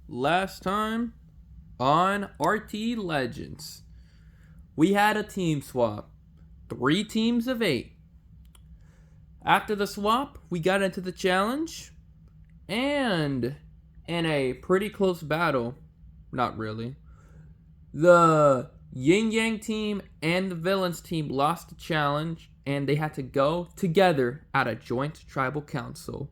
Last time on RTE Legends, we had a team swap. 3 teams of 8. After the swap, we got into the challenge, and in a pretty close battle, not really, the Yin Yang team and the Villains team lost the challenge, and they had to go together at a joint tribal council.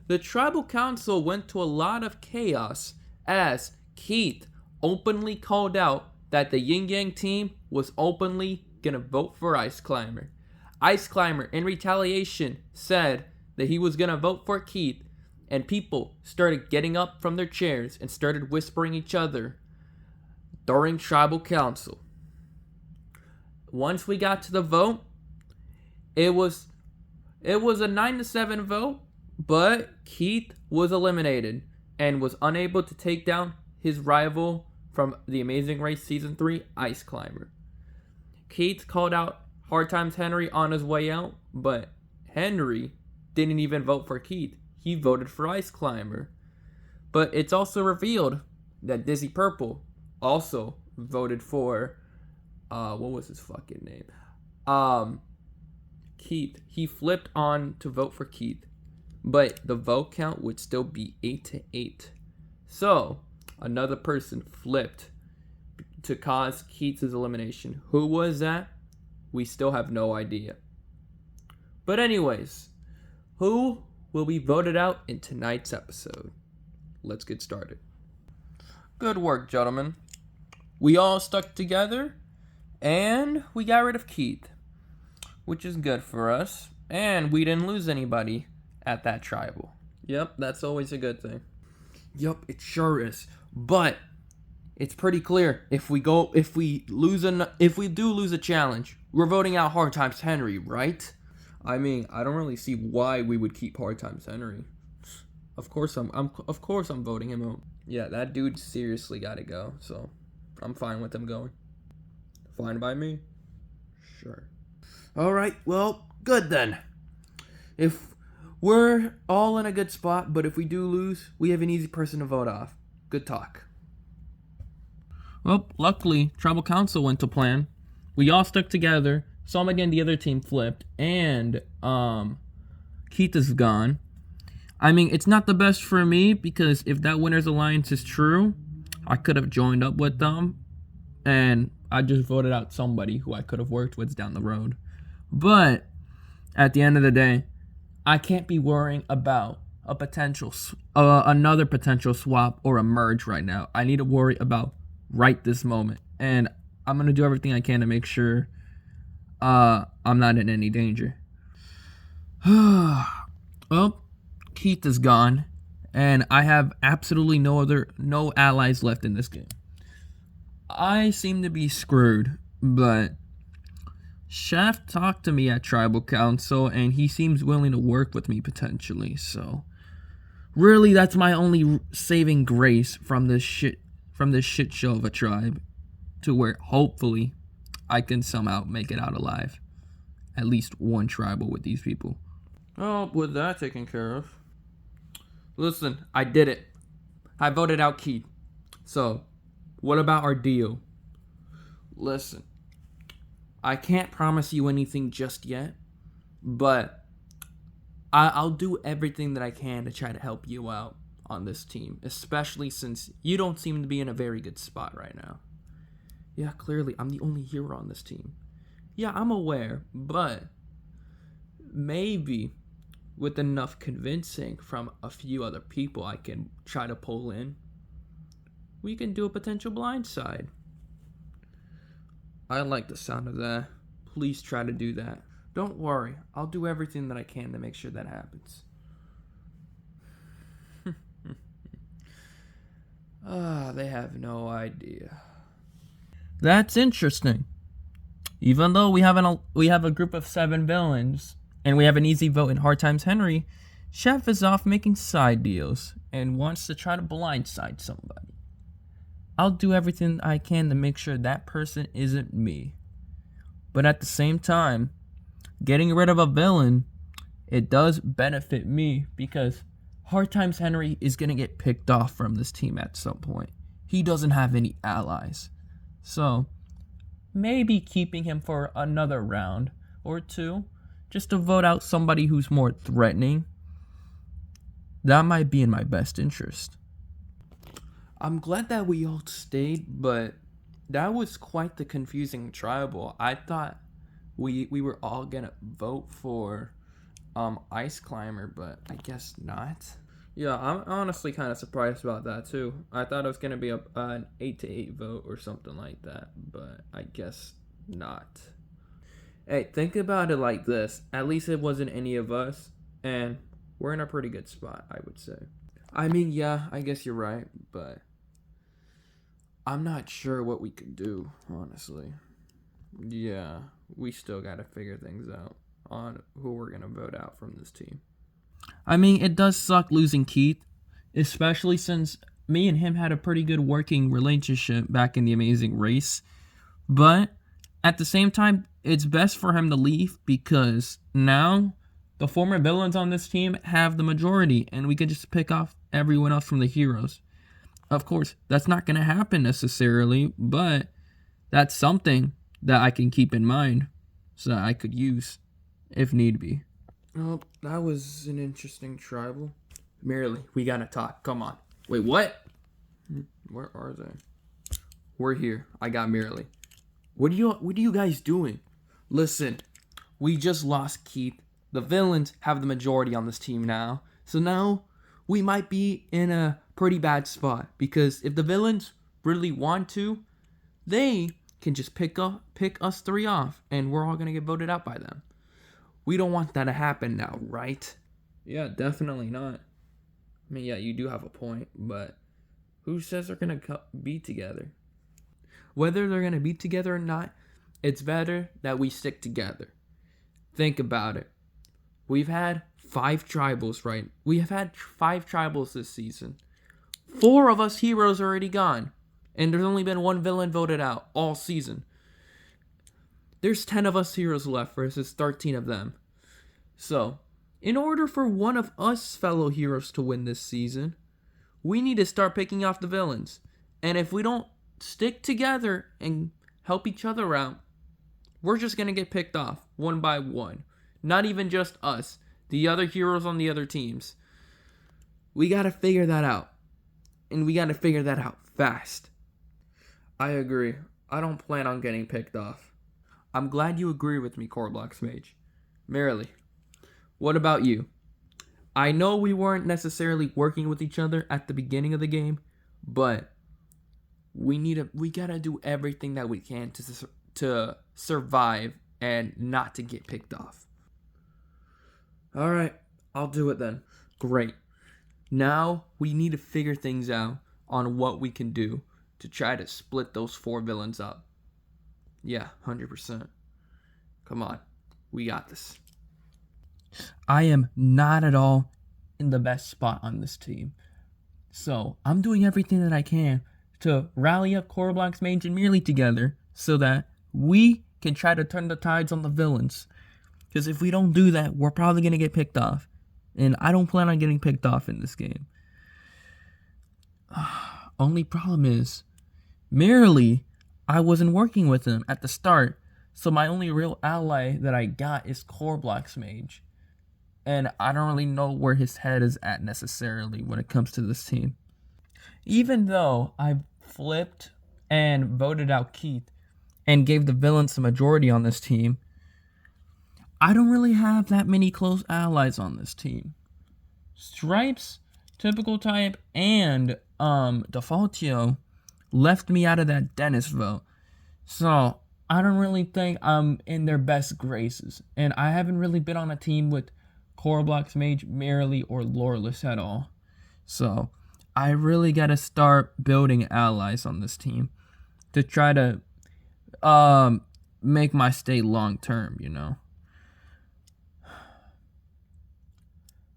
The tribal council went to a lot of chaos as Keith openly called out that the Yin Yang team was openly gonna vote for Ice Climber. Ice Climber, in retaliation, said that he was gonna vote for Keith, and people started getting up from their chairs and started whispering each other during tribal council. Once we got to the vote, it was a 9-7 vote, but Keith was eliminated and was unable to take down his rival from The Amazing Race Season 3, Ice Climber. Keith called out Hard Times Henry on his way out, but Henry didn't even vote for Keith. He voted for Ice Climber. But it's also revealed that Dizzy Purple also voted for, what was his fucking name? Keith. He flipped on to vote for Keith, but the vote count would still be 8-8. So, another person flipped to cause Keith's elimination. Who was that? We still have no idea. But anyways, who will be voted out in tonight's episode? Let's get started. Good work, gentlemen. We all stuck together, and we got rid of Keith, which is good for us, and we didn't lose anybody at that tribal. Yep, that's always a good thing. Yep, it sure is. But it's pretty clear if we do lose a challenge, we're voting out Hard Times Henry, right? I mean, I don't really see why we would keep Hard Times Henry. Of course I'm voting him out. Yeah, that dude seriously got to go. So, I'm fine with him going. Fine by me. Sure. All right. Well, good then. If we're all in a good spot, but if we do lose, we have an easy person to vote off. Good talk. Well, luckily, Tribal Council went to plan. We all stuck together. Some again, the other team flipped, and Keith is gone. I mean, it's not the best for me because if that Winners Alliance is true, I could have joined up with them, and I just voted out somebody who I could have worked with down the road. But at the end of the day, I can't be worrying about another potential swap or a merge right now. I need to worry about right this moment, and I'm gonna do everything I can to make sure I'm not in any danger. Well, Keith is gone, and I have absolutely no allies left in this game. I seem to be screwed, but Chef talked to me at Tribal Council, and he seems willing to work with me potentially. So, really, that's my only saving grace from this shit show of a tribe, to where hopefully I can somehow make it out alive. At least one tribal with these people. Oh, with that taken care of. Listen, I did it. I voted out Keith. So, what about our deal? Listen, I can't promise you anything just yet, but I'll do everything that I can to try to help you out on this team, especially since you don't seem to be in a very good spot right now. Yeah, clearly, I'm the only hero on this team. Yeah, I'm aware, but maybe with enough convincing from a few other people I can try to pull in, we can do a potential blindside. I like the sound of that. Please try to do that. Don't worry, I'll do everything that I can to make sure that happens. They have no idea. That's interesting. Even though we have a group of 7 villains and we have an easy vote in Hard Times Henry, Chef is off making side deals and wants to try to blindside somebody. I'll do everything I can to make sure that person isn't me. But at the same time, getting rid of a villain, it does benefit me because Hard Times Henry is going to get picked off from this team at some point. He doesn't have any allies. So, maybe keeping him for another round or two, just to vote out somebody who's more threatening. That might be in my best interest. I'm glad that we all stayed, but that was quite the confusing tribal. I thought we were all gonna vote for Ice Climber, but I guess not. Yeah, I'm honestly kind of surprised about that too. I thought it was gonna be an 8-8 vote or something like that, but I guess not. Hey, think about it like this. At least it wasn't any of us, and we're in a pretty good spot, I would say. I mean, yeah, I guess you're right, but I'm not sure what we could do, honestly. Yeah, we still gotta figure things out on who we're gonna vote out from this team. I mean, it does suck losing Keith, especially since me and him had a pretty good working relationship back in the Amazing Race. But at the same time, it's best for him to leave because now the former villains on this team have the majority and we can just pick off everyone else from the heroes. Of course, that's not going to happen necessarily, but that's something that I can keep in mind so that I could use if need be. Oh, that was an interesting tribal. Merely, we gotta talk. Come on. Wait, what? Where are they? We're here. I got Merely. What are you guys doing? Listen, we just lost Keith. The villains have the majority on this team now. So now we might be in a pretty bad spot because if the villains really want to, they can just pick us three off and we're all gonna get voted out by them. We don't want that to happen now, right? Yeah, definitely not. I mean, yeah, you do have a point, but who says they're going to be together? Whether they're going to be together or not, it's better that we stick together. Think about it. We've had 5 tribals, right? We have had 5 tribals this season. 4 of us heroes are already gone, and there's only been 1 villain voted out all season. There's 10 of us heroes left versus 13 of them. So, in order for one of us fellow heroes to win this season, we need to start picking off the villains. And if we don't stick together and help each other out, we're just going to get picked off one by one. Not even just us, the other heroes on the other teams. We got to figure that out. And we got to figure that out fast. I agree. I don't plan on getting picked off. I'm glad you agree with me, Corblox Mage. Merely, what about you? I know we weren't necessarily working with each other at the beginning of the game, but we gotta do everything that we can to survive and not to get picked off. All right, I'll do it then. Great. Now we need to figure things out on what we can do to try to split those 4 villains up. Yeah, 100%. Come on. We got this. I am not at all in the best spot on this team. So, I'm doing everything that I can to rally up Corblox Mage and Merely together so that we can try to turn the tides on the villains. Because if we don't do that, we're probably going to get picked off. And I don't plan on getting picked off in this game. Only problem is, Merely, I wasn't working with him at the start, so my only real ally that I got is Corblox Mage. And I don't really know where his head is at necessarily when it comes to this team. Even though I flipped and voted out Keith and gave the villains the majority on this team, I don't really have that many close allies on this team. Stripes, Typical Type, and Defaultio left me out of that Dennis vote. So, I don't really think I'm in their best graces. And I haven't really been on a team with Corblox Mage, Merely, or Loreless at all. So, I really gotta start building allies on this team to try to make my stay long term, you know.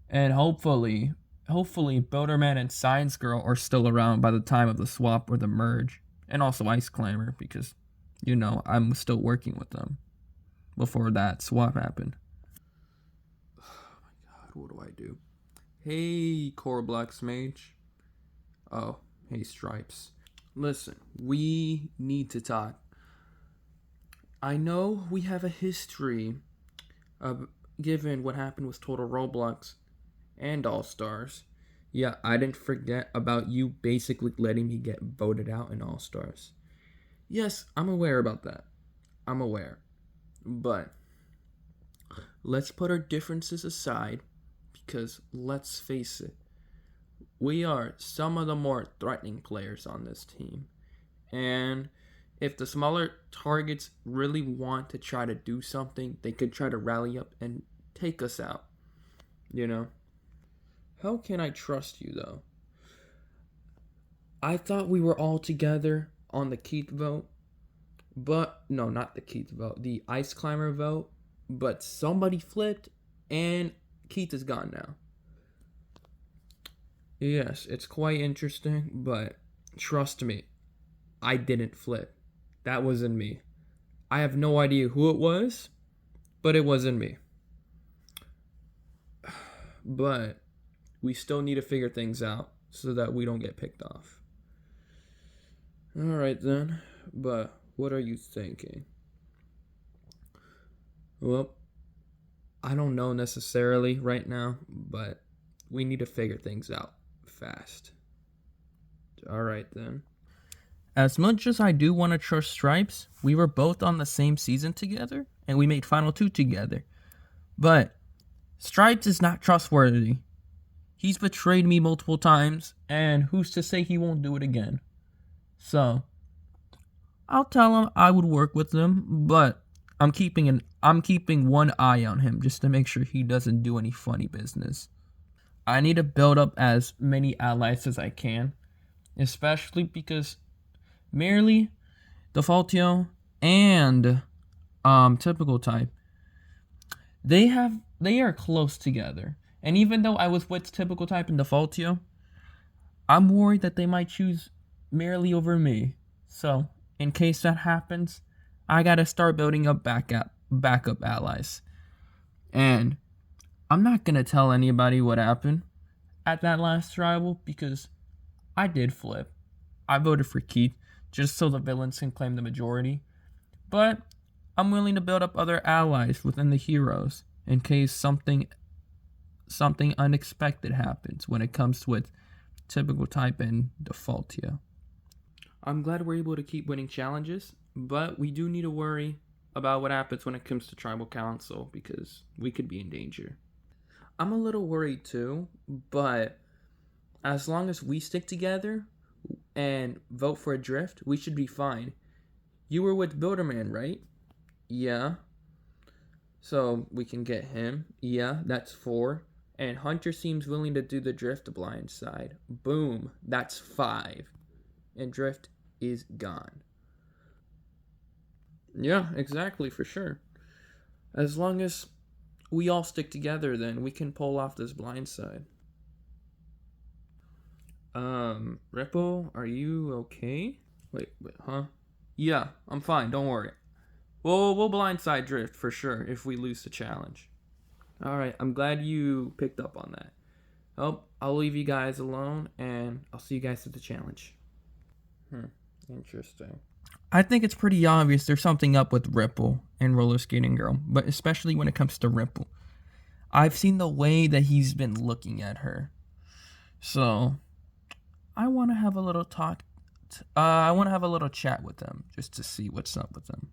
And hopefully Builderman and Science Girl are still around by the time of the swap or the merge. And also Ice Climber, because, you know, I'm still working with them before that swap happened. Oh my god, what do I do? Hey, Corblux Mage. Oh, hey, Stripes. Listen, we need to talk. I know we have a history of given what happened with Total Roblox and All Stars. Yeah, I didn't forget about you basically letting me get voted out in All Stars. Yes, I'm aware about that. I'm aware. But let's put our differences aside because let's face it, we are some of the more threatening players on this team. And if the smaller targets really want to try to do something, they could try to rally up and take us out. You know? How can I trust you though? I thought we were all together on the Keith vote, but no, not the Keith vote, the Ice Climber vote, but somebody flipped and Keith is gone now. Yes, it's quite interesting, but trust me, I didn't flip. That wasn't me. I have no idea who it was, but it wasn't me. But we still need to figure things out so that we don't get picked off. Alright then, but what are you thinking? Well, I don't know necessarily right now, but we need to figure things out fast. Alright then. As much as I do want to trust Stripes, we were both on the same season together, and we made Final 2 together. But Stripes is not trustworthy. He's betrayed me multiple times, and who's to say he won't do it again? So, I'll tell him I would work with him, but I'm keeping one eye on him just to make sure he doesn't do any funny business. I need to build up as many allies as I can, especially because merely Defaultio and typical type, they are close together. And even though I was with typical type and Defaultio, I'm worried that they might choose merely over me. So, in case that happens, I gotta start building up backup allies. And I'm not gonna tell anybody what happened at that last tribal because I did flip. I voted for Keith just so the villains can claim the majority. But I'm willing to build up other allies within the heroes in case something unexpected happens when it comes with typical type and Defaultio. I'm glad we're able to keep winning challenges, but we do need to worry about what happens when it comes to Tribal Council because we could be in danger. I'm a little worried too, but as long as we stick together and vote for a drift, we should be fine. You were with Builderman, right? Yeah. So we can get him. Yeah, that's 4. And Hunter seems willing to do the drift blind side. Boom, that's 5. And drift is gone. Yeah, exactly, for sure. As long as we all stick together, then we can pull off this blind side. Ripple, are you okay? Wait, huh? Yeah, I'm fine, don't worry. We'll blindside drift for sure if we lose the challenge. Alright, I'm glad you picked up on that. Oh, I'll leave you guys alone, and I'll see you guys at the challenge. Interesting. I think it's pretty obvious there's something up with Ripple and Roller Skating Girl, but especially when it comes to Ripple. I've seen the way that he's been looking at her. So, I want to have a little talk. I want to have a little chat with them just to see what's up with them.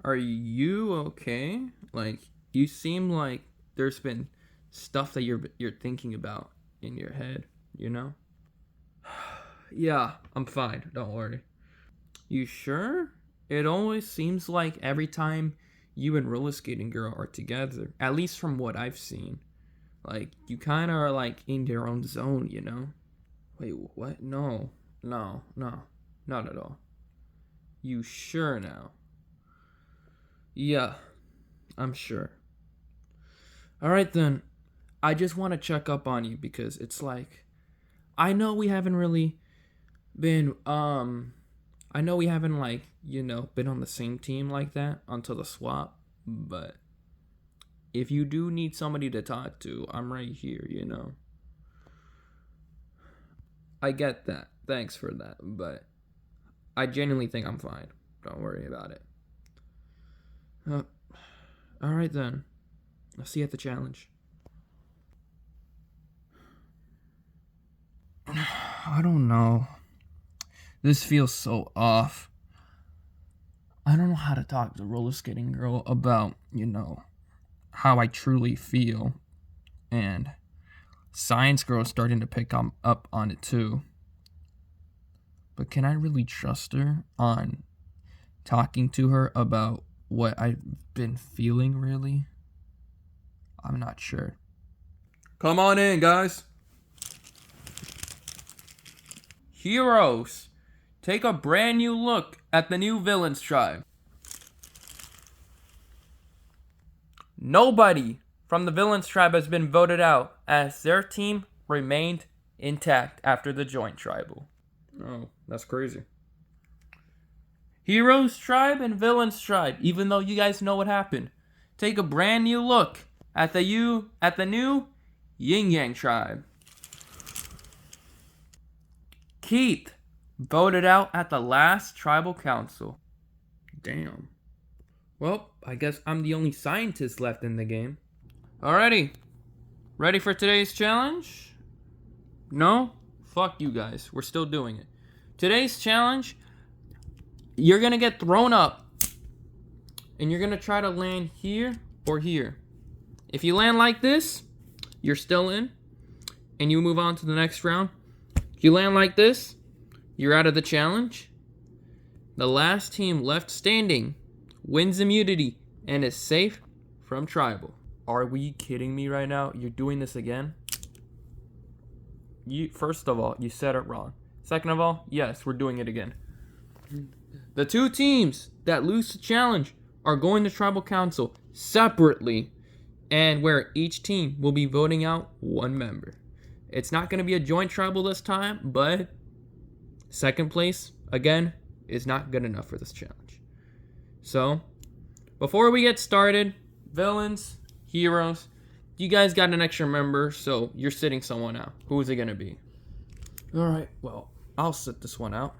Are you okay? Like, you seem like there's been stuff that you're thinking about in your head, you know? Yeah, I'm fine. Don't worry. You sure? It always seems like every time you and Roller Skating Girl are together, at least from what I've seen, like, you kind of are, like, in your own zone, you know? Wait, what? No, not at all. You sure now? Yeah, I'm sure. Alright then, I just want to check up on you because it's like, I know we haven't really been, I know we haven't, like, been on the same team like that until the swap, but if you do need somebody to talk to, I'm right here, you know. I get that. Thanks for that. But I genuinely think I'm fine. Don't worry about it. Alright then. I'll see you at the challenge. I don't know. This feels so off. I don't know how to talk to roller skating girl about, you know, how I truly feel. And science girl is starting to pick up on it too. But can I really trust her on talking to her about what I've been feeling, really? I'm not sure. Come on in, guys. Heroes, take a brand new look at the new Villains tribe. Nobody from the Villains tribe has been voted out, as their team remained intact after the joint tribal. Oh, that's crazy. Heroes tribe and Villains tribe, even though you guys know what happened, take a brand new look at the new Yin Yang tribe. Keith voted out at the last tribal council. Damn. Well, I guess I'm the only scientist left in the game. Alrighty. Ready for today's challenge? No? Fuck you guys. We're still doing it. Today's challenge, you're gonna get thrown up. And you're gonna try to land here or here. If you land like this, you're still in. And you move on to the next round. If you land like this, you're out of the challenge. The last team left standing wins immunity and is safe from tribal. Are we kidding me right now? You're doing this again? First of all, you said it wrong. Second of all, yes, we're doing it again. The two teams that lose the challenge are going to tribal council separately, and where each team will be voting out one member. It's not going to be a joint tribal this time, but second place, again, is not good enough for this challenge. So, before we get started, villains, heroes, you guys got an extra member, so you're sitting someone out. Who is it going to be? Alright, well, I'll sit this one out.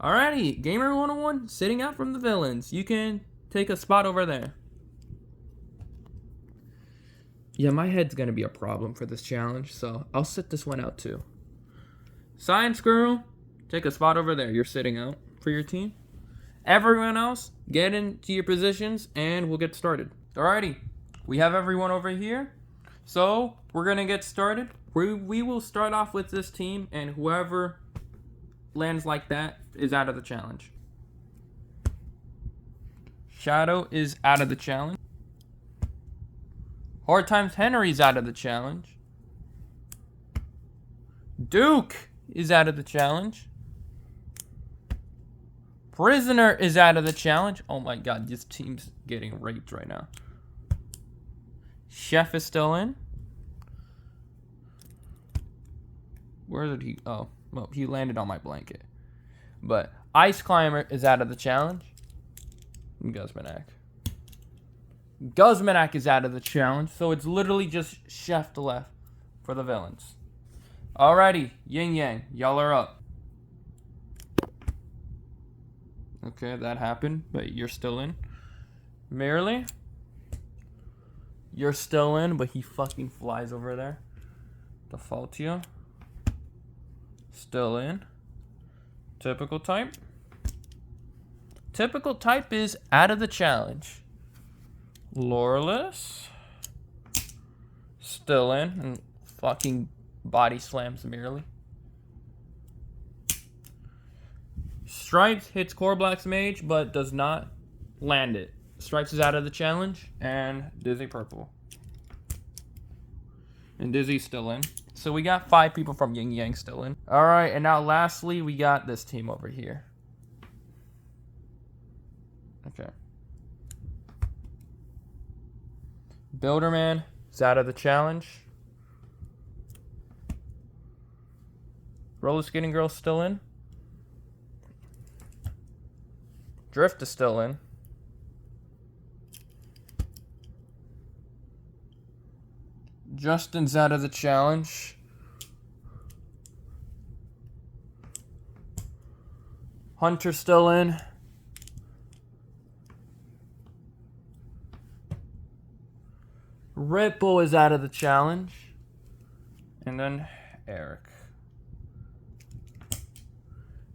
Alrighty, Gamer 101, sitting out from the villains. You can take a spot over there. Yeah, my head's gonna be a problem for this challenge, so I'll sit this one out too. Science girl, take a spot over there. You're sitting out for your team. Everyone else, get into your positions and we'll get started. Alrighty, we have everyone over here. So, we're gonna get started. We will start off with this team, and whoever lands like that is out of the challenge. Shadow is out of the challenge. Hard Times Henry's out of the challenge. Duke is out of the challenge. Prisoner is out of the challenge. Oh my god, this team's getting raped right now. Chef is still in. Where did he? Oh, well, he landed on my blanket. But Ice Climber is out of the challenge. Guzmanak is out of the challenge, so it's literally just Chef left for the villains. Alrighty, Yin Yang, y'all are up. Okay, that happened, but you're still in. Merely, you're still in, but he fucking flies over there. Defaultio, still in. Typical type. Typical type is out of the challenge. Loreless, still in, and fucking body slams Merely. Stripes hits Corblack's Mage, but does not land it. Stripes is out of the challenge, and Dizzy Purple. And Dizzy's still in. So we got 5 people from Yin Yang still in. Alright, and now lastly, we got this team over here. Okay. Builderman is out of the challenge. Roller Skating Girl's still in. Drift is still in. Justin's out of the challenge. Hunter's still in. Red Bull is out of the challenge. And then Eric.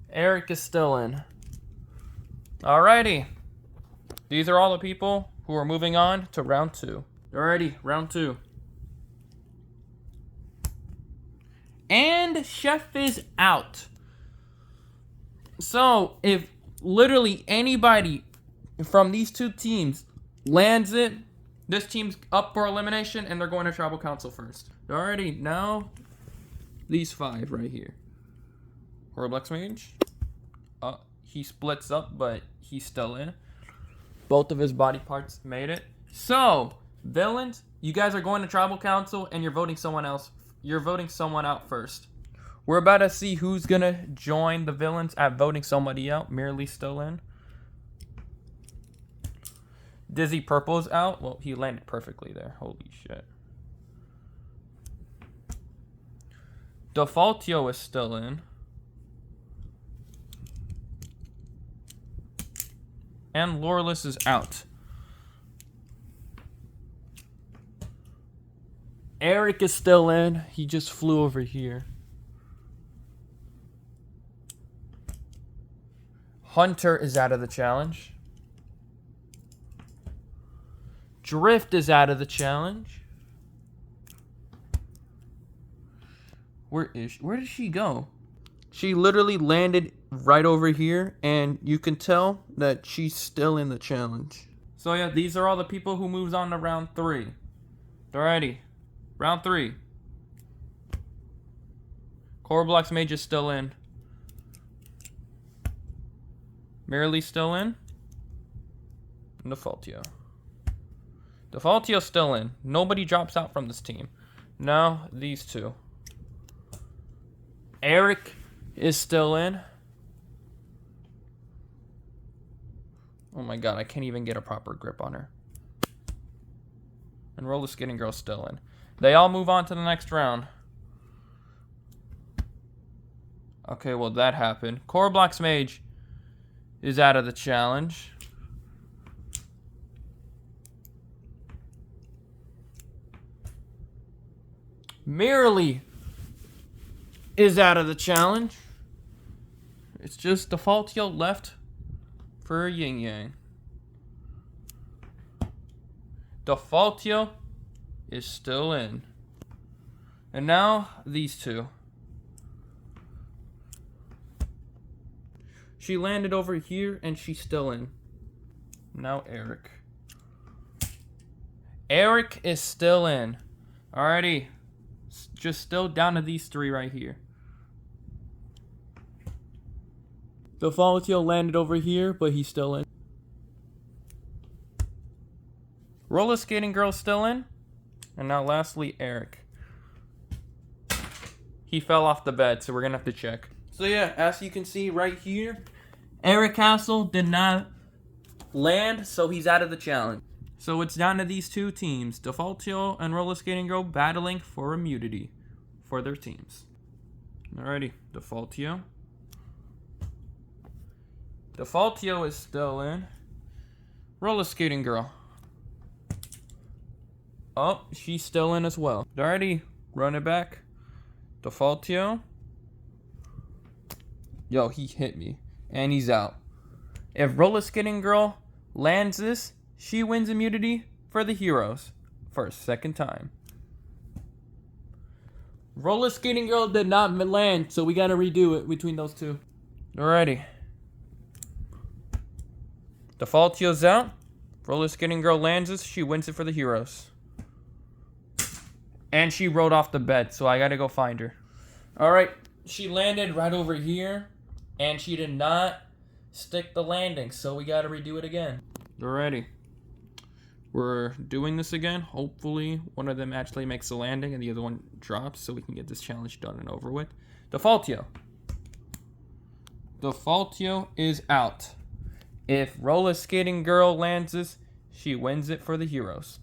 Eric is still in. Alrighty. These are all the people who are moving on to round 2. Alrighty, round 2. And Chef is out. So, if literally anybody from these 2 teams lands it, this team's up for elimination and they're going to tribal council first. Alrighty, now these 5 right here. Horriblex Mage. He splits up, but he's still in. Both of his body parts made it. So, villains, you guys are going to tribal council and you're voting someone else. You're voting someone out first. We're about to see who's going to join the villains at voting somebody out. Merely still in. Dizzy Purple's out. Well, he landed perfectly there. Holy shit. Defaultio is still in. And Loreless is out. Eric is still in. He just flew over here. Hunter is out of the challenge. Drift is out of the challenge. Where did she go? She literally landed right over here, and you can tell that she's still in the challenge. So yeah, these are all the people who moves on to round 3. Alrighty, round 3. Horriblex Mage is still in. Merely still in. And Defaultio. Defaultio's still in. Nobody drops out from this team. Now, these 2. Eric is still in. Oh my god, I can't even get a proper grip on her. And Roller Skating Girl's still in. They all move on to the next round. Okay, well that happened. Horriblex Mage is out of the challenge. Merely is out of the challenge. It's just Defaultio left for Yin Yang. Defaultio is still in. And now these 2. She landed over here and she's still in. Now Eric. Eric is still in. Alrighty. Just still down to these 3 right here. Defaultio landed over here, but he's still in. Roller Skating Girl still in. And now lastly, Eric. He fell off the bed, so we're going to have to check. So yeah, as you can see right here, Eric Castle did not land, so he's out of the challenge. So it's down to these 2 teams, Defaultio and Roller Skating Girl, battling for immunity for their teams. Alrighty, Defaultio. Defaultio is still in. Roller Skating Girl. Oh, she's still in as well. Alrighty, run it back. Defaultio. Yo, he hit me. And he's out. If Roller Skating Girl lands this, she wins immunity for the heroes for a second time. Roller Skating Girl did not land, so we gotta redo it between those 2. Alrighty. Defaultio's out. Roller Skating Girl lands this, she wins it for the heroes. And she rolled off the bed, so I gotta go find her. Alright, she landed right over here, and she did not stick the landing, so we gotta redo it again. Alrighty. We're doing this again. Hopefully, one of them actually makes a landing and the other one drops, so we can get this challenge done and over with. Defaultio. Defaultio is out. If Roller Skating Girl lands this, she wins it for the heroes.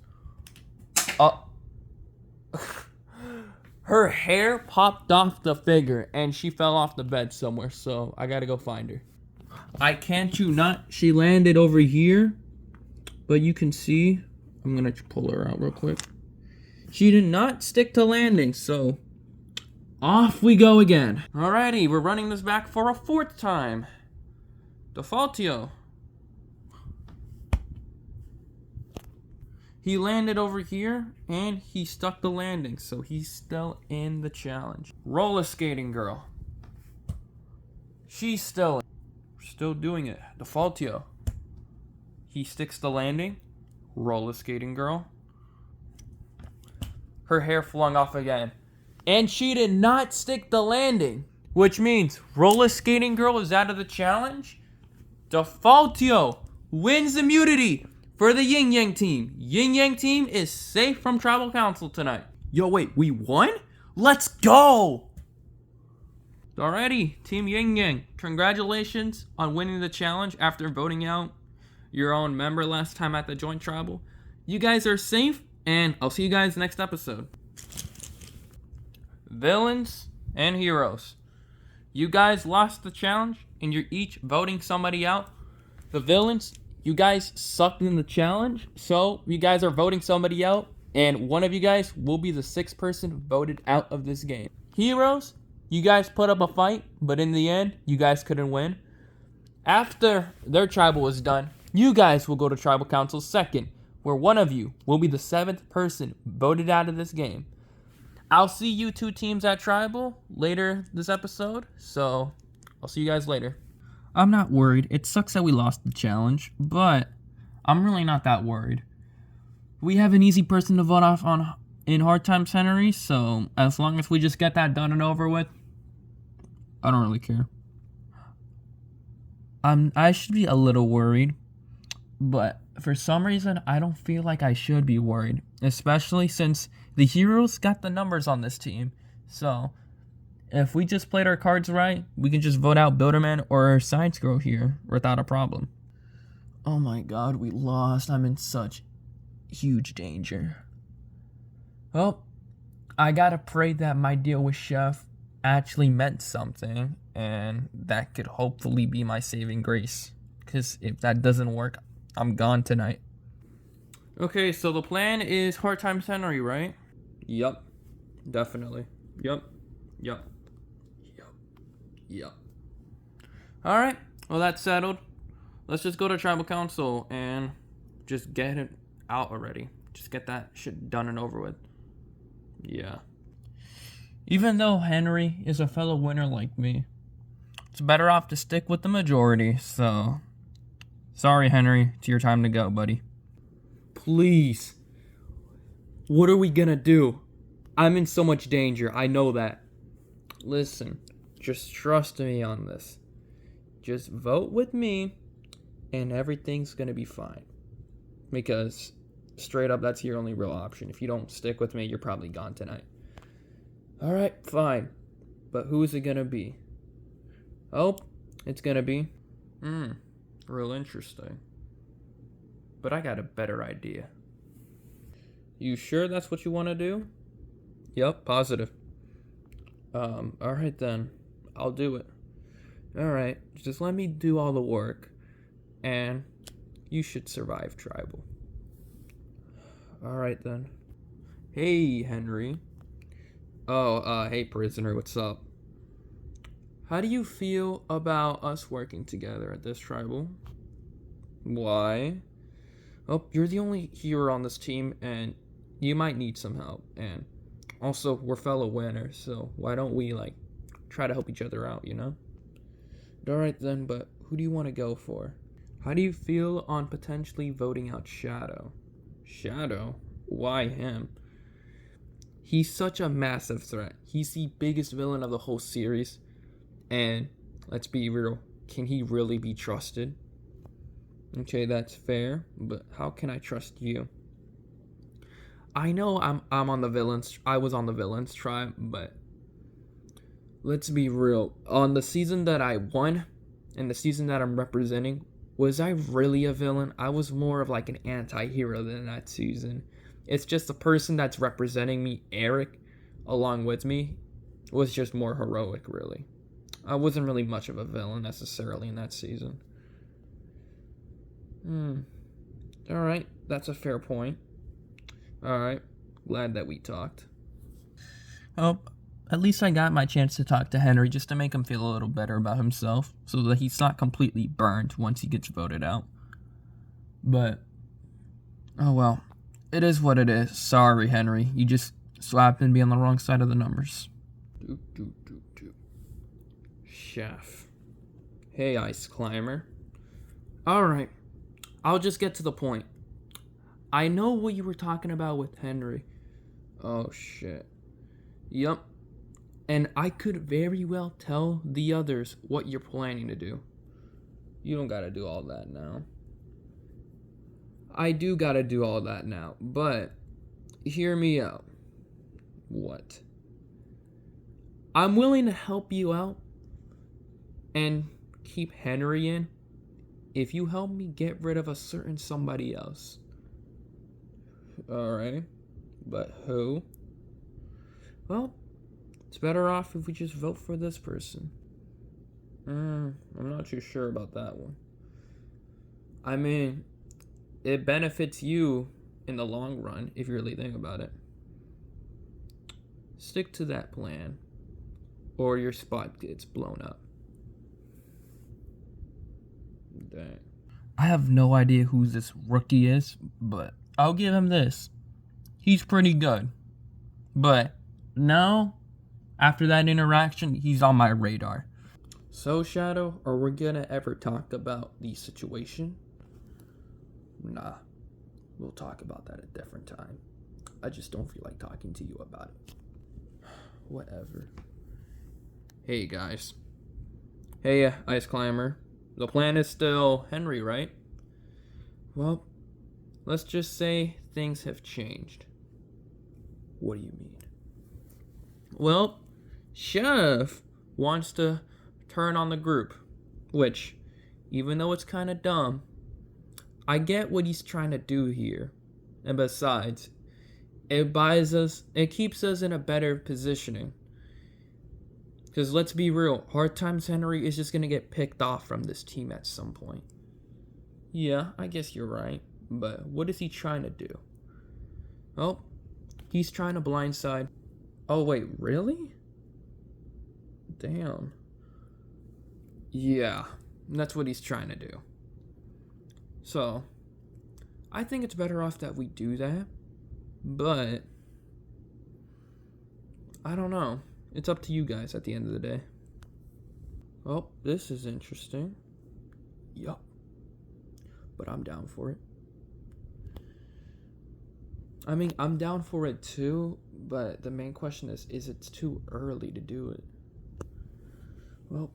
Her hair popped off the figure and she fell off the bed somewhere, so I gotta go find her. I can't you not. She landed over here, but you can see. I'm gonna pull her out real quick. She did not stick to landing, so off we go again. Alrighty, we're running this back for a 4th time. Defaultio. He landed over here, and he stuck the landing, so he's still in the challenge. Roller skating girl. She's still doing it. Defaultio. He sticks the landing. Roller skating girl. Her hair flung off again. And she did not stick the landing, which means roller skating girl is out of the challenge. Defaultio wins immunity for the Yin Yang team. Yin Yang team is safe from tribal council tonight. Yo, wait, we won? Let's go! Alrighty, Team Yin Yang, congratulations on winning the challenge after voting out your own member last time at the joint tribal. You guys are safe, and I'll see you guys next episode. Villains and heroes. You guys lost the challenge, and you're each voting somebody out. The villains, you guys sucked in the challenge, so you guys are voting somebody out, and one of you guys will be the 6th person voted out of this game. Heroes, you guys put up a fight, but in the end, you guys couldn't win. After their tribal was done, you guys will go to tribal council 2nd, where one of you will be the 7th person voted out of this game. I'll see you 2 teams at tribal later this episode, so I'll see you guys later. I'm not worried. It sucks that we lost the challenge, but I'm really not that worried. We have an easy person to vote off on in Hard Times Henry, so as long as we just get that done and over with, I don't really care. I should be a little worried, but for some reason, I don't feel like I should be worried, especially since the heroes got the numbers on this team. So, if we just played our cards right, we can just vote out Builderman or Science Girl here without a problem. Oh my god, we lost. I'm in such huge danger. Well, I gotta pray that my deal with Chef actually meant something, and that could hopefully be my saving grace. Because if that doesn't work, I'm gone tonight. Okay, so the plan is Hard Times Henry, right? Yup. Definitely. Yup. Alright, well that's settled. Let's just go to tribal council and just get it out already. Just get that shit done and over with. Yeah. Even though Henry is a fellow winner like me, it's better off to stick with the majority, so sorry, Henry. It's your time to go, buddy. Please. What are we gonna do? I'm in so much danger. I know that. Listen, just trust me on this. Just vote with me, and everything's gonna be fine. Because, straight up, that's your only real option. If you don't stick with me, you're probably gone tonight. Alright, fine. But who is it gonna be? Oh, it's gonna be... real interesting. But I got a better idea. You sure that's what you want to do? Yep, positive. Alright then. I'll do it. Alright, just let me do all the work. And you should survive tribal. Alright then. Hey, Henry. Oh, hey, prisoner, what's up? How do you feel about us working together at this tribal? Why? Oh, you're the only hero on this team, and you might need some help. And also, we're fellow winners, so why don't we, try to help each other out, you know? Alright then, but who do you want to go for? How do you feel on potentially voting out Shadow? Shadow? Why him? He's such a massive threat. He's the biggest villain of the whole series. And, let's be real, can he really be trusted? Okay, that's fair, but how can I trust you? I know I'm on the villains. I was on the villains tribe, but let's be real. On the season that I won, and the season that I'm representing, was I really a villain? I was more of like an anti-hero than that season. It's just the person that's representing me, Eric. along with me was just more heroic, really. I wasn't really much of a villain necessarily in that season. Alright, that's a fair point. Alright, glad that we talked. Oh, at least I got my chance to talk to Henry just to make him feel a little better about himself so that he's not completely burned once he gets voted out. But, oh well, it is what it is. Sorry, Henry. You just so happen to be on the wrong side of the numbers. Chef. Hey, Ice Climber. Alright, I'll just get to the point. I know what you were talking about with Henry. Oh, shit. Yup. And I could very well tell the others what you're planning to do. You don't gotta do all that now. I do gotta do all that now, but hear me out. What? I'm willing to help you out and keep Henry in if you help me get rid of a certain somebody else. Alright, but who? Well, it's better off if we just vote for this person. I'm not too sure about that one. I mean, it benefits you in the long run if you really think about it. Stick to that plan, or your spot gets blown up. Dang. I have no idea who this rookie is, but I'll give him this. He's pretty good. But now, after that interaction, he's on my radar. So, Shadow, are we gonna ever talk about the situation? Nah, we'll talk about that at a different time. I just don't feel like talking to you about it. Whatever. Hey, guys. Hey, Ice Climber. The plan is still Henry, right? Well, let's just say things have changed. What do you mean? Well, Chef wants to turn on the group, which, even though it's kind of dumb, I get what he's trying to do here. And besides, it keeps us in a better positioning. Because let's be real, Hard Times Henry is just going to get picked off from this team at some point. Yeah, I guess you're right. But what is he trying to do? Oh, he's trying to blindside. Oh, wait, really? Damn. Yeah, that's what he's trying to do. So, I think it's better off that we do that. But, I don't know. It's up to you guys at the end of the day. Oh, this is interesting. Yup. But I'm down for it. I mean, I'm down for it too, but the main question is it too early to do it? Well,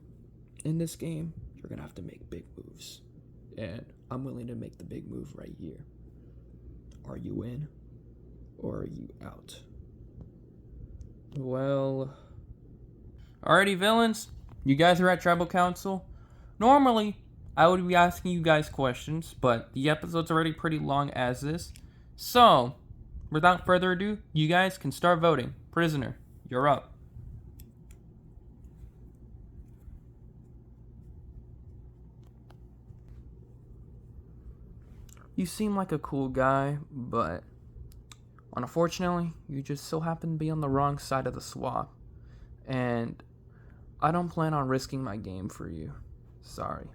in this game, you're going to have to make big moves. And I'm willing to make the big move right here. Are you in? Or are you out? Well... Alrighty, villains. You guys are at Tribal Council. Normally, I would be asking you guys questions, but the episode's already pretty long as is. So, without further ado, you guys can start voting. Prisoner, you're up. You seem like a cool guy, but unfortunately, you just so happen to be on the wrong side of the swap. And I don't plan on risking my game for you. Sorry.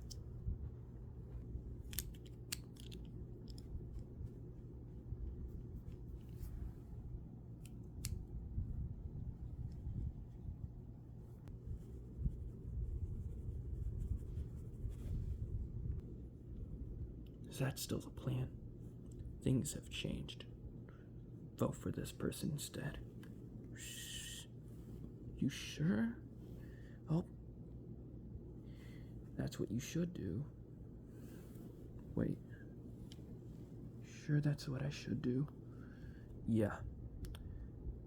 Is that still the plan? Things have changed. Vote for this person instead. Shh. You sure? Oh. That's what you should do. Wait. Sure that's what I should do? Yeah.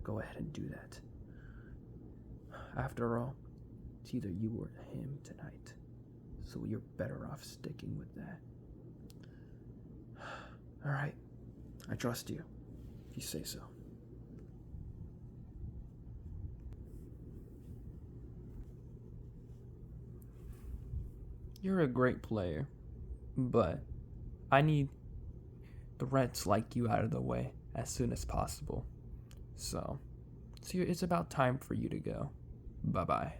Go ahead and do that. After all, it's either you or him tonight. So you're better off sticking with that. Alright. I trust you. If you say so. You're a great player, but I need threats like you out of the way as soon as possible. So it's about time for you to go. Bye-bye.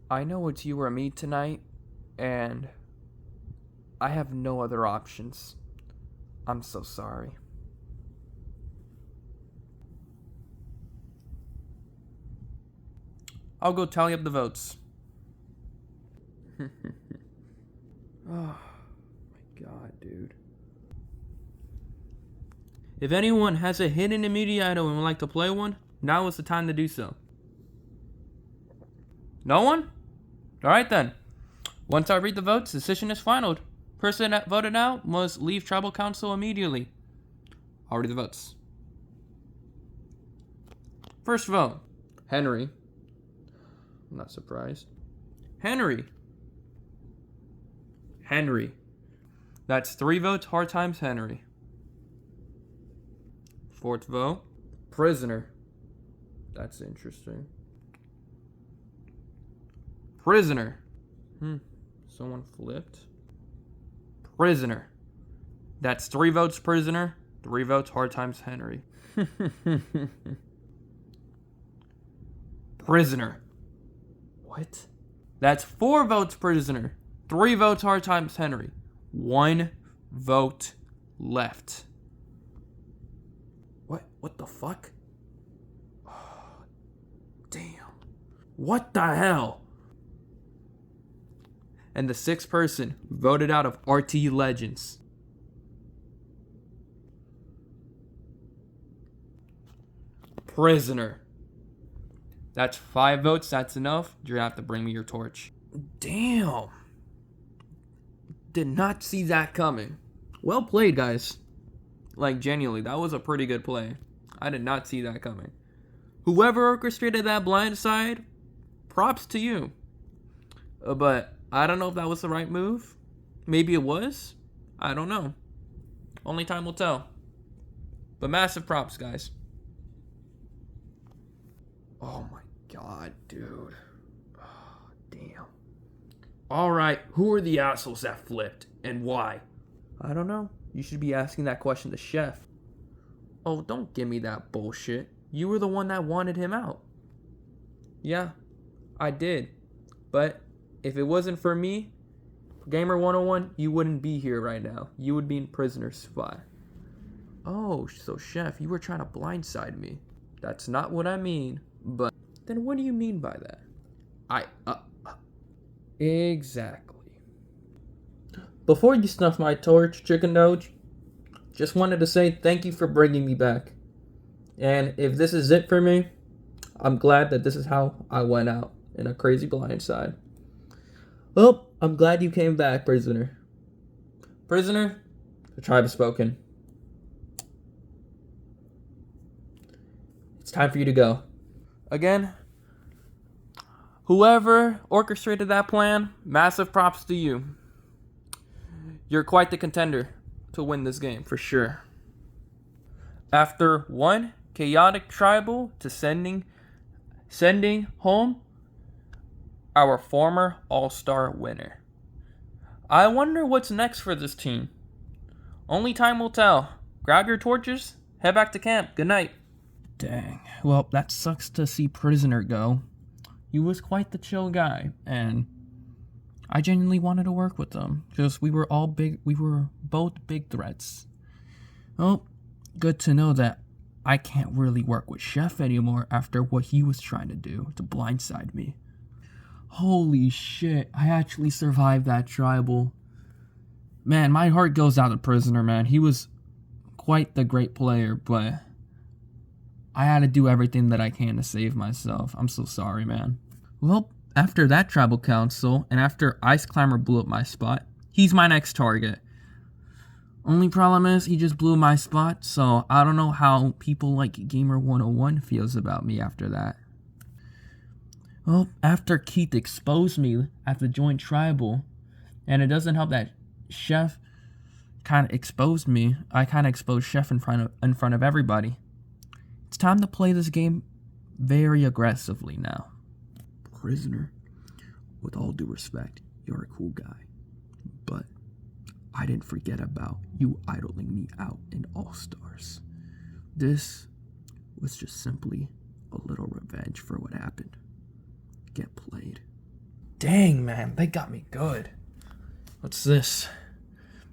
I know it's you or me tonight, and I have no other options. I'm so sorry. I'll go tally up the votes. Oh my god, dude. If anyone has a hidden immunity item and would like to play one, now is the time to do so. No one? Alright then. Once I read the votes, the decision is final. Person that voted out must leave tribal council immediately. I'll read the votes. First vote, Henry. I'm not surprised. Henry. That's 3 votes, hard times Henry. Fourth vote, prisoner. That's interesting. Prisoner. Someone flipped. Prisoner. That's 3 votes, prisoner. 3 votes, hard times Henry. Prisoner. What? That's 4 votes, prisoner. 3 votes, hard times Henry. 1 vote left. What the fuck? Oh, damn. What the hell? And the 6th person voted out of RTE Legends. Prisoner. That's 5 votes. That's enough. You're gonna have to bring me your torch. Damn. Did not see that coming. Well played, guys. Like, genuinely, that was a pretty good play. I did not see that coming. Whoever orchestrated that blind side, props to you. But I don't know if that was the right move. Maybe it was. I don't know. Only time will tell. But massive props, guys. Oh my god, dude. Oh, damn. Alright, who are the assholes that flipped, and why? I don't know. You should be asking that question to Chef. Oh, don't give me that bullshit. You were the one that wanted him out. Yeah, I did. But if it wasn't for me, Gamer 101, you wouldn't be here right now. You would be in prisoner's spot. Oh, so Chef, you were trying to blindside me. That's not what I mean, but then what do you mean by that? Exactly. Before you snuff my torch, Chicken Doge, just wanted to say thank you for bringing me back. And if this is it for me, I'm glad that this is how I went out, in a crazy blindside. Well, I'm glad you came back, prisoner. Prisoner, the tribe has spoken. It's time for you to go. Again, whoever orchestrated that plan, massive props to you. You're quite the contender to win this game, for sure. After one chaotic tribal to sending home our former all-star winner. I wonder what's next for this team. Only time will tell. Grab your torches, head back to camp. Good night. Dang. Well, that sucks to see Prisoner go. He was quite the chill guy, and I genuinely wanted to work with him because we were both big threats. Well, good to know that I can't really work with Chef anymore after what he was trying to do to blindside me. Holy shit, I actually survived that tribal. Man, my heart goes out to Prisoner, man. He was quite the great player, but I had to do everything that I can to save myself. I'm so sorry, man. Well, after that tribal council, and after Ice Climber blew up my spot, he's my next target. Only problem is, he just blew my spot, so I don't know how people like Gamer 101 feels about me after that. Well, after Keith exposed me at the joint tribal, and it doesn't help that Chef kind of exposed me, I kind of exposed Chef in front of everybody. It's time to play this game very aggressively now. Prisoner, with all due respect, you're a cool guy. But I didn't forget about you idling me out in All-Stars. This was just simply a little revenge for what happened. Get played. Dang, man, they got me good. What's this?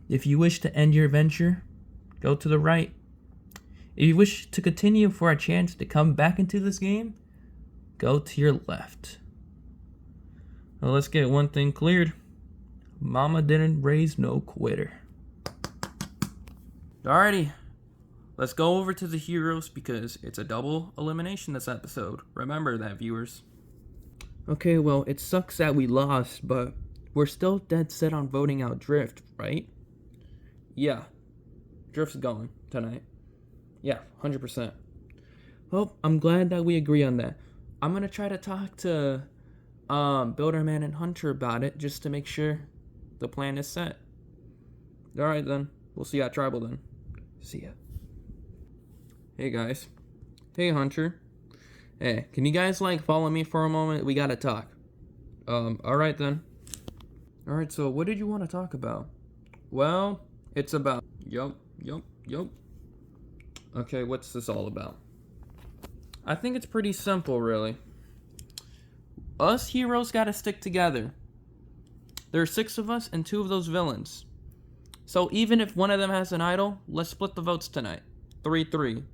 If you wish to end your adventure, go to the right. If you wish to continue for a chance to come back into this game, go to your left. Well, let's get one thing cleared. Mama didn't raise no quitter. Alrighty, let's go over to the heroes because it's a double elimination this episode. Remember that, viewers. Okay, well, it sucks that we lost, but we're still dead set on voting out Drift, right? Yeah, Drift's going tonight. Yeah, 100%. Well, I'm glad that we agree on that. I'm going to try to talk to Builderman and Hunter about it just to make sure the plan is set. Alright then, we'll see you at Tribal then. See ya. Hey guys. Hey Hunter. Hey, can you guys follow me for a moment? We gotta talk. Alright then. Alright, so what did you want to talk about? Well, it's about... Yup. Okay, what's this all about? I think it's pretty simple, really. Us heroes gotta stick together. There are 6 of us and 2 of those villains. So even if one of them has an idol, let's split the votes tonight. 3-3.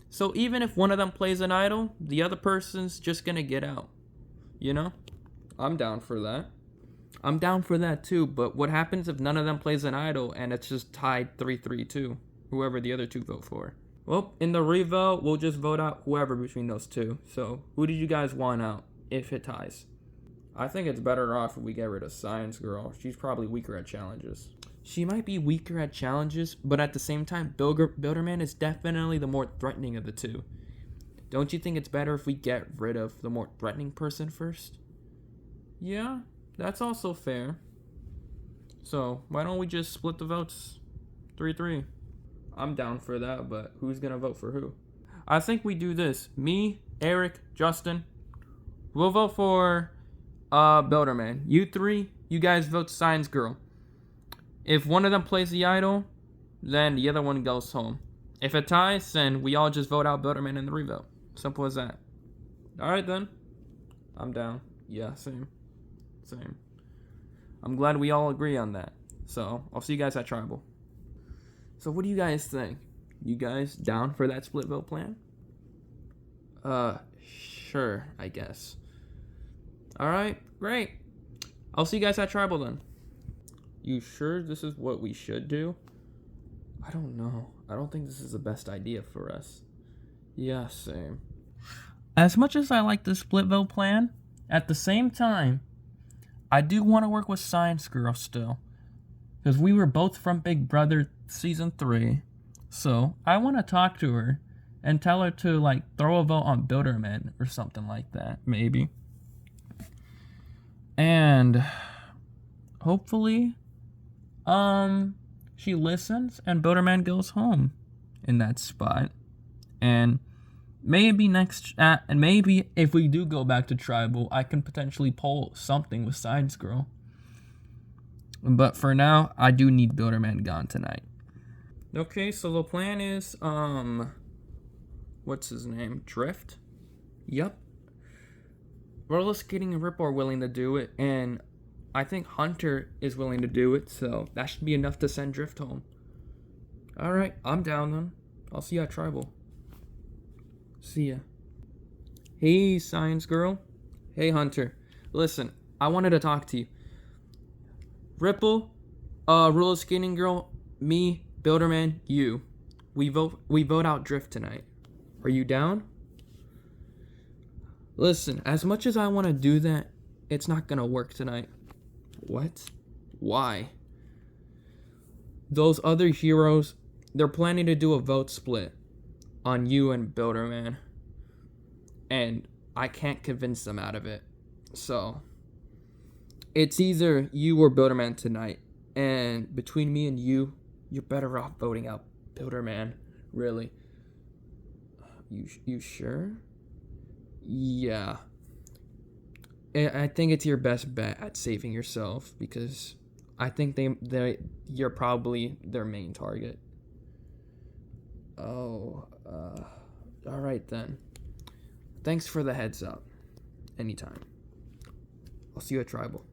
So even if one of them plays an idol, the other person's just gonna get out. You know? I'm down for that. I'm down for that too, but what happens if none of them plays an idol and it's just tied 3-3 too? Whoever the other 2 vote for. Well, in the revote, we'll just vote out whoever between those 2. So, who did you guys want out if it ties? I think it's better off if we get rid of Science Girl. She's probably weaker at challenges. She might be weaker at challenges, but at the same time, Builderman is definitely the more threatening of the 2. Don't you think it's better if we get rid of the more threatening person first? Yeah, that's also fair. So, why don't we just split the votes? 3-3. I'm down for that, but who's gonna vote for who? I think we do this. Me, Eric, Justin. We'll vote for Builderman. You 3, you guys vote Science Girl. If one of them plays the idol, then the other one goes home. If it ties, then we all just vote out Builderman in the revote. Simple as that. Alright then. I'm down. Yeah, same. I'm glad we all agree on that. So, I'll see you guys at Tribal. So what do you guys think? You guys down for that split vote plan? Sure, I guess. Alright, great. I'll see you guys at Tribal then. You sure this is what we should do? I don't know. I don't think this is the best idea for us. Yeah, same. As much as I like the split vote plan, at the same time, I do want to work with Science Girl still. Because we were both from Big Brother Season 3. So, I want to talk to her and tell her to, throw a vote on Builderman or something like that, maybe. And hopefully, she listens and Builderman goes home in that spot. And maybe maybe if we do go back to Tribal, I can potentially pull something with Science Girl. But for now, I do need Builderman gone tonight. Okay, so the plan is, what's his name? Drift? Yep. Roller Skating and Rip are willing to do it, and I think Hunter is willing to do it, so that should be enough to send Drift home. Alright, I'm down then. I'll see you at Tribal. See ya. Hey, Science Girl. Hey, Hunter. Listen, I wanted to talk to you. Ripple, Roller Skating Girl, me, Builderman, you. We vote out Drift tonight. Are you down? Listen, as much as I want to do that, it's not gonna work tonight. What? Why? Those other heroes, they're planning to do a vote split on you and Builderman. And I can't convince them out of it. So, it's either you or Builderman tonight. And between me and you, you're better off voting out Builderman, really. You sure? Yeah. I think it's your best bet at saving yourself because I think you're probably their main target. Oh, all right then. Thanks for the heads up. Anytime. I'll see you at Tribal.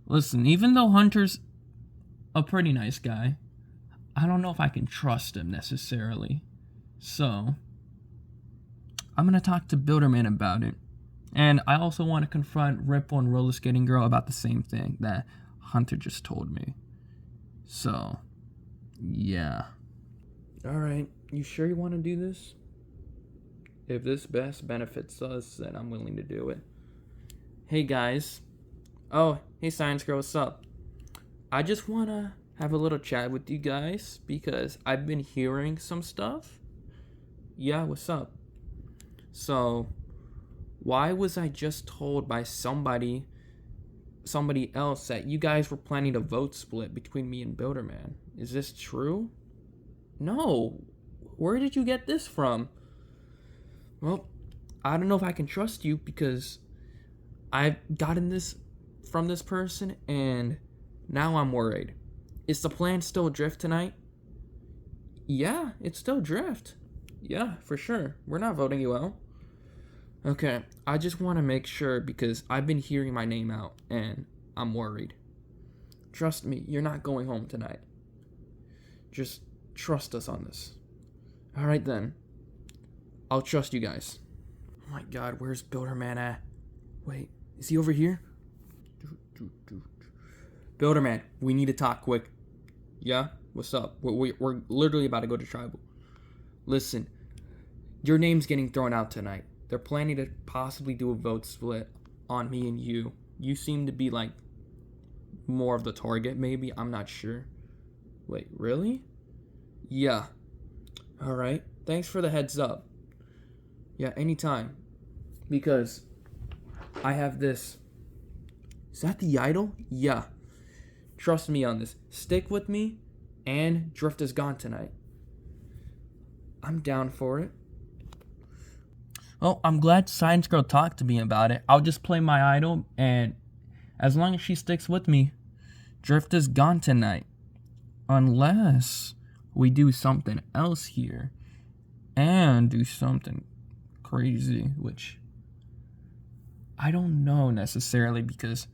Listen, even though Hunter's a pretty nice guy, I don't know if I can trust him necessarily. So, I'm gonna talk to Builderman about it. And I also want to confront Ripple and Roller Skating Girl about the same thing that Hunter just told me. So, yeah. Alright, you sure you want to do this? If this best benefits us, then I'm willing to do it. Hey guys. Oh, hey Science Girl, what's up? I just want to have a little chat with you guys because I've been hearing some stuff. Yeah, what's up? So, why was I just told by somebody else that you guys were planning a vote split between me and Builderman? Is this true? No. Where did you get this from? Well, I don't know if I can trust you because I've gotten this from this person and now I'm worried. Is the plan still drift tonight? Yeah, it's still drift. Yeah, for sure. We're not voting you out. Okay, I just want to make sure because I've been hearing my name out and I'm worried. Trust me, you're not going home tonight. Just trust us on this. Alright then. I'll trust you guys. Oh my god, where's Builderman at? Wait, is he over here? Builderman, we need to talk quick. Yeah? What's up? We're literally about to go to Tribal. Listen, your name's getting thrown out tonight. They're planning to possibly do a vote split on me and you. You seem to be like more of the target, maybe. I'm not sure. Wait, really? Yeah. Alright. Thanks for the heads up. Yeah, anytime. Because I have this. Is that the idol? Yeah. Trust me on this. Stick with me and Drift is gone tonight. I'm down for it. Well, I'm glad Science Girl talked to me about it. I'll just play my idol, and as long as she sticks with me, Drift is gone tonight. Unless we do something else here and do something crazy, which I don't know necessarily because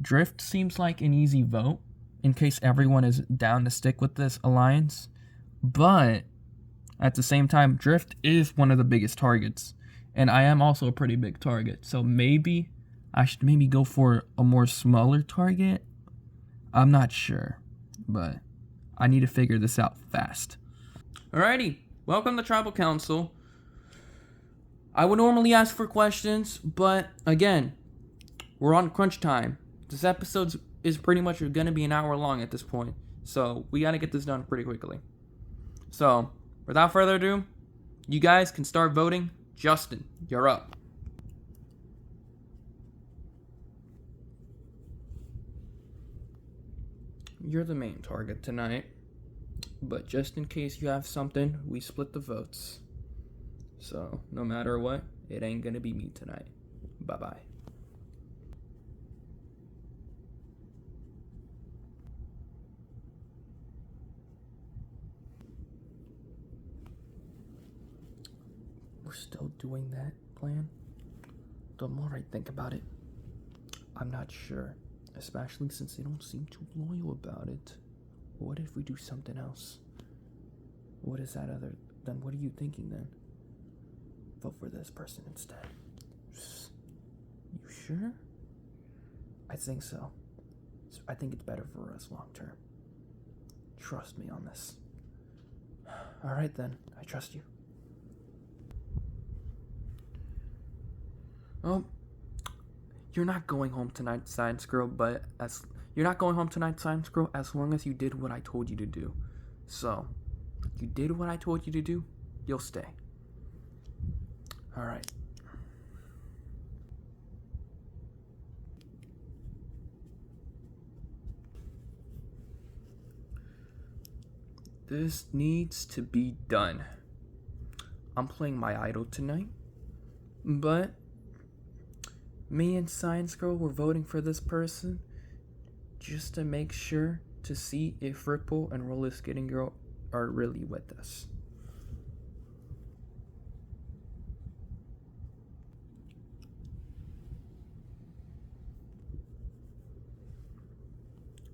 Drift seems like an easy vote in case everyone is down to stick with this alliance. But at the same time, Drift is one of the biggest targets. And I am also a pretty big target. So maybe I should go for a more smaller target. I'm not sure. But I need to figure this out fast. Alrighty. Welcome to Tribal Council. I would normally ask for questions. But again, we're on crunch time. This episode is pretty much going to be an hour long at this point. So we got to get this done pretty quickly. So without further ado, you guys can start voting. Justin, you're up. You're the main target tonight. But just in case you have something, we split the votes. So no matter what, it ain't gonna be me tonight. Bye-bye. We're still doing that plan? The more I think about it, I'm not sure. Especially since they don't seem too loyal about it. What if we do something else? What is that other... Then what are you thinking then? Vote for this person instead. You sure? I think so. I think it's better for us long term. Trust me on this. Alright then, I trust you. Well, you're not going home tonight, Science Girl, but you're not going home tonight, Science Girl, as long as you did what I told you to do. So, you did what I told you to do, you'll stay. Alright. This needs to be done. I'm playing my idol tonight, but me and Science Girl were voting for this person just to make sure to see if Ripple and Roller Skating Girl are really with us.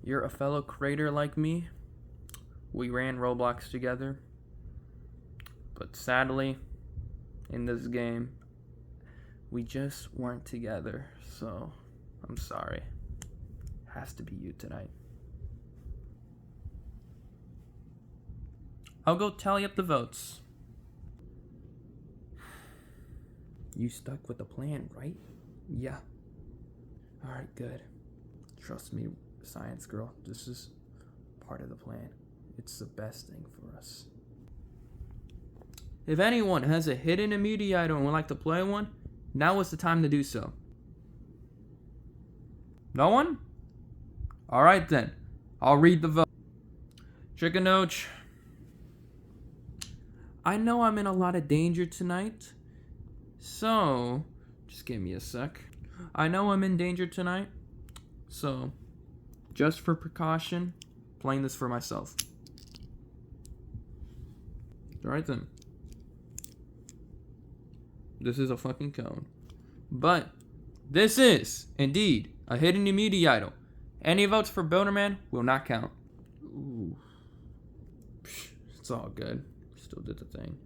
You're a fellow creator like me. We ran Roblox together. But sadly, in this game, we just weren't together. So, I'm sorry. Has to be you tonight. I'll go tally up the votes. You stuck with the plan, right? Yeah. Alright, good. Trust me, Science Girl. This is part of the plan. It's the best thing for us. If anyone has a hidden immunity item and would like to play one, now is the time to do so. No one? Alright then. I'll read the vote. Chicken Noach. I know I'm in a lot of danger tonight. So, just give me a sec. I know I'm in danger tonight. So, just for precaution, playing this for myself. Alright then. This is a fucking cone. But, this is, indeed, a hidden immunity idol. Any votes for Builderman will not count. Ooh. It's all good. Still did the thing.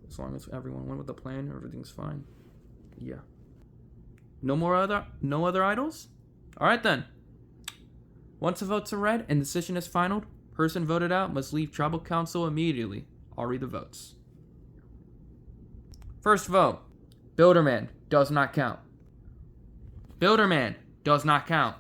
As long as everyone went with the plan, everything's fine. Yeah. No other idols? Alright then. Once the votes are read and the decision is final, person voted out must leave tribal council immediately. I'll read the votes. First vote. Builderman does not count. Builderman does not count.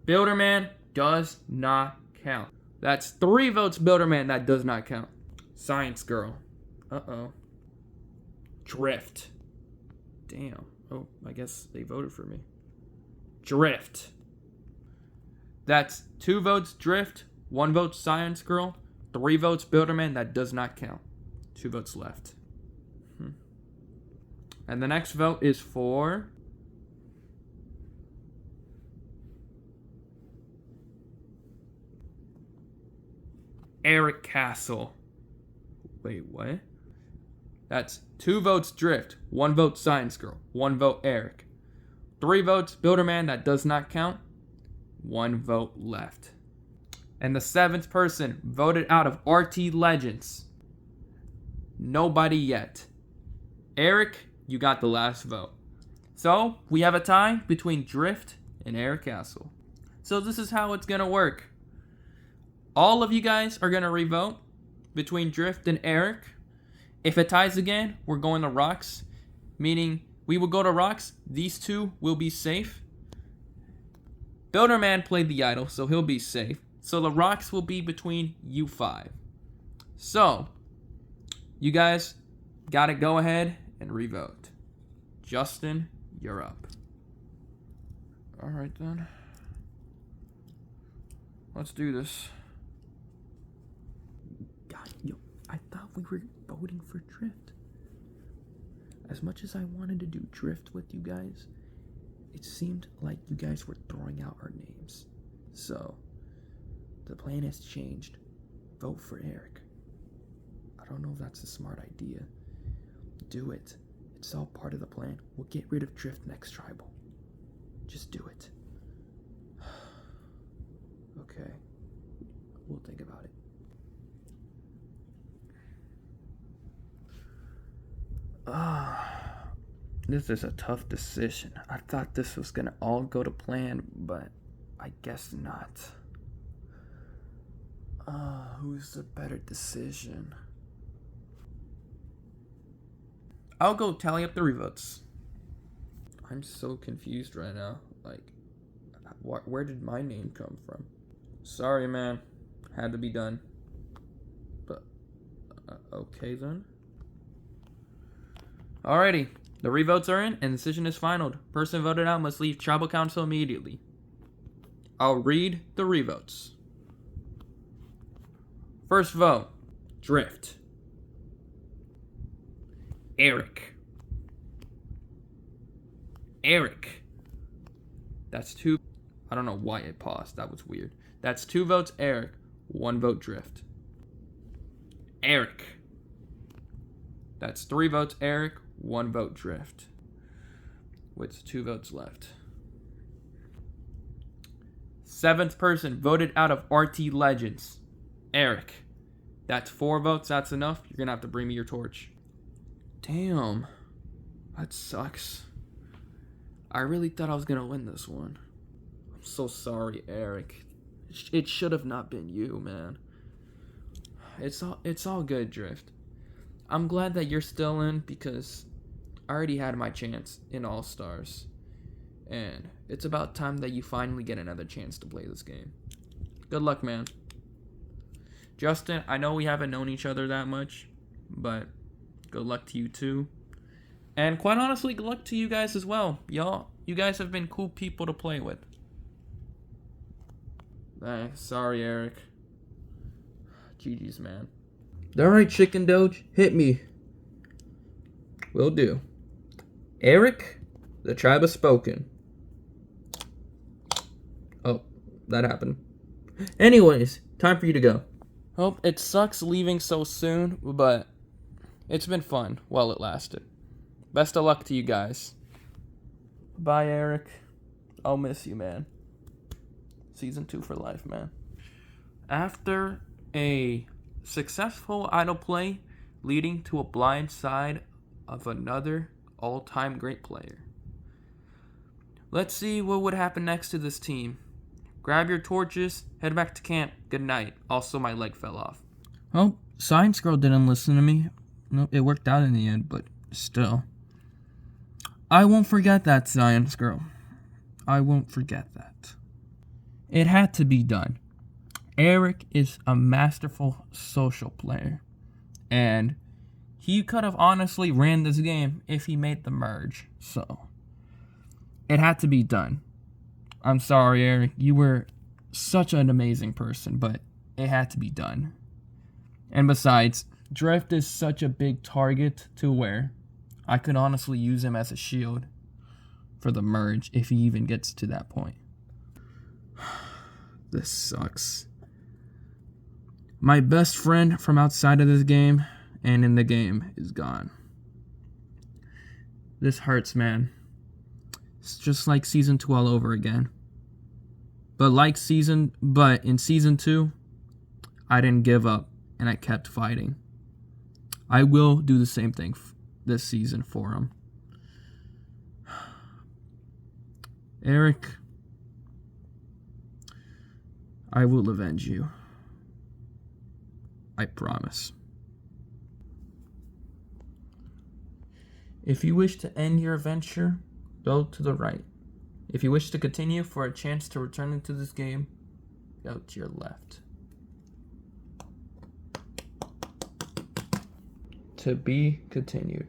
Builderman does not count. That's 3 votes Builderman that does not count. Science Girl. Uh-oh. Drift. Damn. Oh, I guess they voted for me. Drift. That's 2 votes Drift, 1 vote Science Girl, 3 votes Builderman that does not count. 2 votes left. And the next vote is for Eric Castle. Wait, what? That's 2 votes Drift, 1 vote Science Girl, 1 vote Eric. 3 votes Builderman that does not count. 1 vote left. And the 7th person voted out of RTE Legends. Nobody yet. Eric, you got the last vote. So, we have a tie between Drift and Eric Castle. So this is how it's gonna work. All of you guys are gonna revote between Drift and Eric. If it ties again, we're going to Rocks. Meaning, we will go to Rocks. These 2 will be safe. Builderman played the idol, so he'll be safe. So the Rocks will be between you 5. So, you guys gotta go ahead and revote. Justin, you're up. Alright then. Let's do this. God, yo, I thought we were voting for Drift. As much as I wanted to do Drift with you guys, it seemed like you guys were throwing out our names. So, the plan has changed. Vote for Eric. I don't know if that's a smart idea. Do it. It's all part of the plan. We'll get rid of Drift next tribal. Just do it. Okay. We'll think about it. This is a tough decision. I thought this was gonna all go to plan, but I guess not. Who's the better decision? I'll go tally up the revotes. I'm so confused right now. Like, where did my name come from? Sorry, man. Had to be done. But, okay then. Alrighty. The revotes are in and the decision is final. Person voted out must leave tribal council immediately. I'll read the revotes. First vote, Drift. Eric. Eric. That's 2. I don't know why it paused. That was weird. That's 2 votes Eric, 1 vote Drift. Eric. That's 3 votes Eric, 1 vote Drift. With 2 votes left. 7th person voted out of RTE Legends. Eric. That's 4 votes. That's enough. You're going to have to bring me your torch. Damn. That sucks. I really thought I was going to win this one. I'm so sorry, Eric. It should have not been you, man. It's all good, Drift. I'm glad that you're still in because I already had my chance in All-Stars. And it's about time that you finally get another chance to play this game. Good luck, man. Justin, I know we haven't known each other that much, but good luck to you too. And quite honestly, good luck to you guys as well. You guys have been cool people to play with. Sorry, Eric. GG's, man. Alright, Chicken Doge, hit me. Will do. Eric, the tribe has spoken. Oh, that happened. Anyways, time for you to go. Oh, it sucks leaving so soon, but it's been fun while it lasted. Best of luck to you guys. Bye, Eric. I'll miss you, man. Season 2 for life, man. After a successful idle play leading to a blind side of another all-time great player. Let's see what would happen next to this team. Grab your torches, head back to camp. Good night. Also, my leg fell off. Oh, Science Girl didn't listen to me. No, it worked out in the end, but still. I won't forget that, Science Girl. I won't forget that. It had to be done. Eric is a masterful social player. And he could have honestly ran this game if he made the merge. So, it had to be done. I'm sorry, Eric. You were such an amazing person, but it had to be done. And besides, Drift is such a big target to where I could honestly use him as a shield for the merge if he even gets to that point. This sucks. My best friend from outside of this game and in the game is gone. This hurts, man. It's just like season 2 all over again. But in season 2, I didn't give up and I kept fighting. I will do the same thing this season for him. Eric, I will avenge you. I promise. If you wish to end your adventure, go to the right. If you wish to continue for a chance to return into this game, go to your left. To be continued.